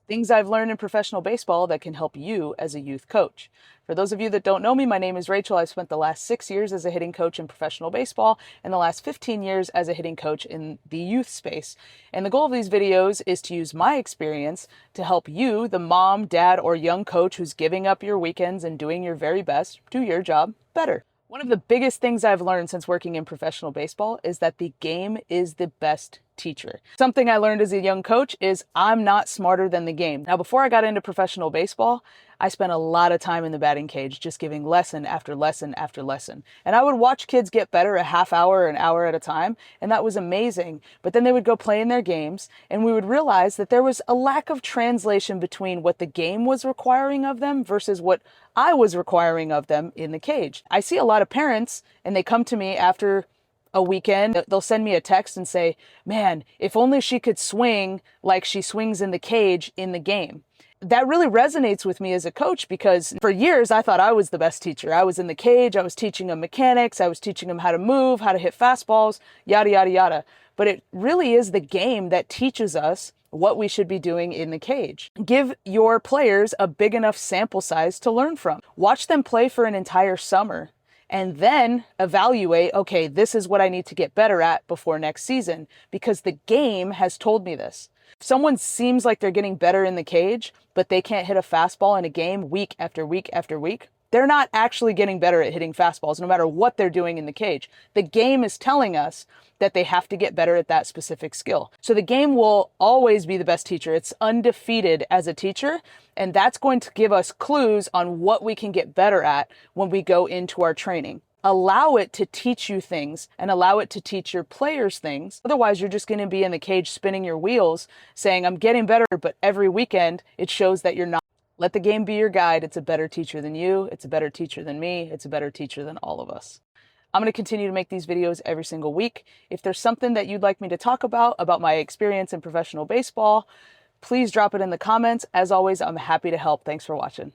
Things I've learned in professional baseball that can help you as a youth coach. For those of you that don't know me, my name is Rachel. I've spent the last 6 years as a hitting coach in professional baseball and the last 15 years as a hitting coach in the youth space. And the goal of these videos is to use my experience to help you, the mom, dad, or young coach who's giving up your weekends and doing your very best, do your job better. One of the biggest things I've learned since working in professional baseball is that the game is the best teacher. Something I learned as a young coach is I'm not smarter than the game. Now, before I got into professional baseball, I spent a lot of time in the batting cage just giving lesson after lesson after lesson. And I would watch kids get better a half hour or an hour at a time, and that was amazing. But then they would go play in their games, and we would realize that there was a lack of translation between what the game was requiring of them versus what I was requiring of them in the cage. I see a lot of parents, and they come to me after a weekend, they'll send me a text and say, man, if only she could swing like she swings in the cage in the game. That really resonates with me as a coach because for years I thought I was the best teacher. I was in the cage, I was teaching them mechanics, I was teaching them how to move, how to hit fastballs, yada, yada, yada. But it really is the game that teaches us what we should be doing in the cage. Give your players a big enough sample size to learn from. Watch them play for an entire summer and then evaluate, okay, this is what I need to get better at before next season because the game has told me this. If someone seems like they're getting better in the cage, but they can't hit a fastball in a game week after week after week, they're not actually getting better at hitting fastballs no matter what they're doing in the cage. The game is telling us that they have to get better at that specific skill. So the game will always be the best teacher. It's undefeated as a teacher, and that's going to give us clues on what we can get better at when we go into our training. Allow it to teach you things and allow it to teach your players things. Otherwise, you're just going to be in the cage spinning your wheels saying, I'm getting better, but every weekend it shows that you're not. Let the game be your guide. It's a better teacher than you. It's a better teacher than me. It's a better teacher than all of us. I'm going to continue to make these videos every single week. If there's something that you'd like me to talk about my experience in professional baseball, please drop it in the comments. As always, I'm happy to help. Thanks for watching.